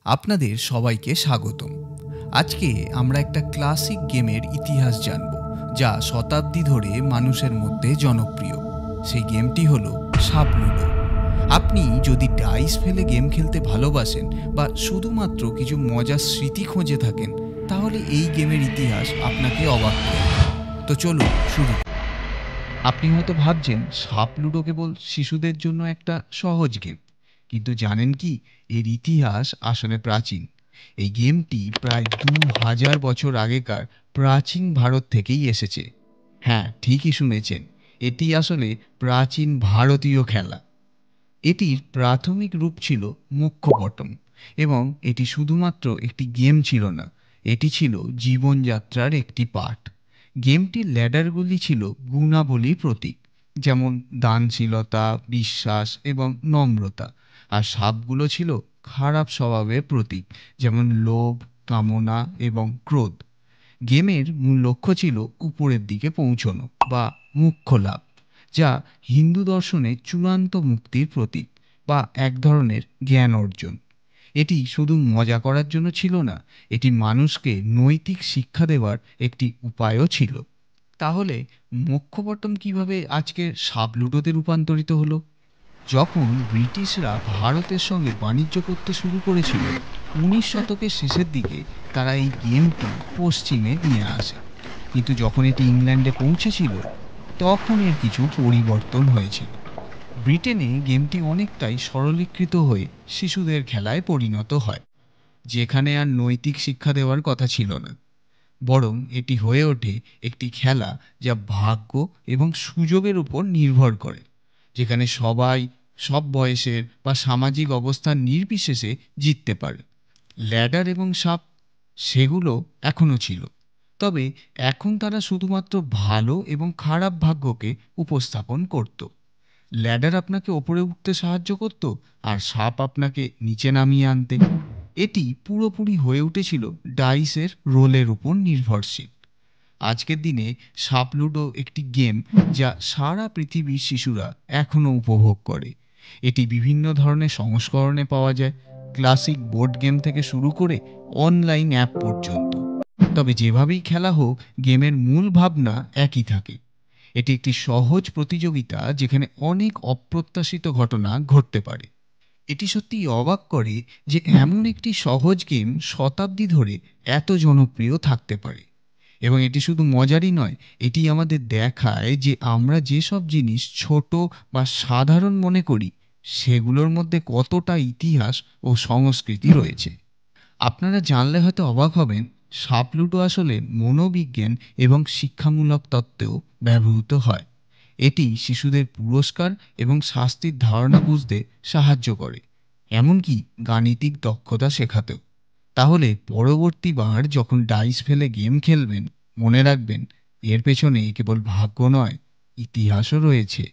আপনাদের সবাইকে স্বাগতম। আজকে আমরা একটা ক্লাসিক গেমের ইতিহাস জানব, যা শতাব্দী ধরে মানুষের মধ্যে জনপ্রিয়। সেই গেমটি হলো সাপ লুডো। আপনি যদি ডাইস ফেলে গেম খেলতে ভালোবাসেন বা শুধুমাত্র কিছু মজার স্মৃতি খুঁজে থাকেন, তাহলে এই গেমের ইতিহাস আপনাকে অবাক করবে। তো চলুন শুরু। আপনি হয়তো ভাবছেন সাপ লুডো কেবল শিশুদের জন্য একটা সহজ গেম, কিন্তু জানেন কি, এর ইতিহাস আসলে প্রাচীন। এই গেমটি প্রায় 2000 বছর আগেকার প্রাচীন ভারত থেকেই এসেছে। হ্যাঁ, ঠিকই শুনেছেন, এটি আসলে প্রাচীন ভারতীয় খেলা। এটির প্রাথমিক রূপ ছিল মোক্ষপটম, এবং এটি শুধুমাত্র একটি গেম ছিল না, এটি ছিল জীবনযাত্রার একটি পাঠ। গেমটির ল্যাডারগুলি ছিল গুণাবলীর প্রতীক, যেমন দানশীলতা, বিশ্বাস এবং নম্রতা। আর সাপগুলো ছিল খারাপ স্বভাবের প্রতীক, যেমন লোভ, কামনা এবং ক্রোধ। গেমের মূল লক্ষ্য ছিল উপরের দিকে পৌঁছানো বা মোক্ষ লাভ, যা হিন্দু দর্শনে চূড়ান্ত মুক্তির প্রতীক বা এক ধরনের জ্ঞান অর্জন। এটি শুধু মজা করার জন্য ছিল না, এটি মানুষকে নৈতিক শিক্ষা দেওয়ার একটি উপায়ও ছিল। তাহলে মোক্ষপট্টম কিভাবে আজকের সাবলুডোতে রূপান্তরিত হলো? যখন ব্রিটিশরা ভারতের সঙ্গে বাণিজ্য করতে শুরু করেছিল 19 শতকের শেষের দিকে, তারা এই গেমটি পশ্চিমে নিয়ে আসে। কিন্তু যখন এটি ইংল্যান্ডে পৌঁছেছিল, তখন এর কিছু পরিবর্তন হয়েছিল। ব্রিটেনে গেমটি অনেকটাই সরলীকৃত হয়ে শিশুদের খেলায় পরিণত হয়, যেখানে আর নৈতিক শিক্ষা দেওয়ার কথা ছিল না। বরং এটি হয়ে ওঠে একটি খেলা যা ভাগ্য এবং সুযোগের উপর নির্ভর করে, যেখানে সবাই সব বয়সের বা সামাজিক অবস্থান নির্বিশেষে জিততে পারে। ল্যাডার এবং সাপ, সেগুলো এখনও ছিল, তবে এখন তারা শুধুমাত্র ভালো এবং খারাপ ভাগ্যকে উপস্থাপন করত। ল্যাডার আপনাকে ওপরে উঠতে সাহায্য করত, আর সাপ আপনাকে নিচে নামিয়ে আনতে। এটি পুরোপুরি হয়ে উঠেছিল ডাইসের রোলের উপর নির্ভরশীল। আজকের দিনে সাপ লুডো একটি গেম যা সারা পৃথিবীর শিশুরা এখনও উপভোগ করে। এটি বিভিন্ন ধরনের সংস্করণে পাওয়া যায়, ক্লাসিক বোর্ড গেম থেকে শুরু করে অনলাইন অ্যাপ পর্যন্ত। তবে যেভাবেই খেলা হোক, গেমের মূল ভাবনা একই থাকে। এটি একটি সহজ প্রতিযোগিতা, যেখানে অনেক অপ্রত্যাশিত ঘটনা ঘটতে পারে। এটি সত্যিই অবাক করে যে এমন একটি সহজ গেম শতাব্দী ধরে এত জনপ্রিয় থাকতে পারে। এবং এটি শুধু মজারই নয়, এটি আমাদের দেখায় যে আমরা যেসব জিনিস ছোট বা সাধারণ মনে করি, সেগুলোর মধ্যে কতটা ইতিহাস ও সংস্কৃতি রয়েছে। আপনারা জানলে হয়তো অবাক হবেন, সাপ লুডো আসলে মনোবিজ্ঞান এবং শিক্ষামূলক তত্ত্বেও ব্যবহৃত হয়। এটি শিশুদের পুরস্কার এবং শাস্তির ধারণা বুঝতে সাহায্য করে, এমনকি গাণিতিক দক্ষতা শেখাতেও। তাহলে পরবর্তীবার যখন ডাইস ফেলে গেম খেলবেন, মনে রাখবেন, এর পেছনে কেবল ভাগ্য নয়, ইতিহাসও রয়েছে।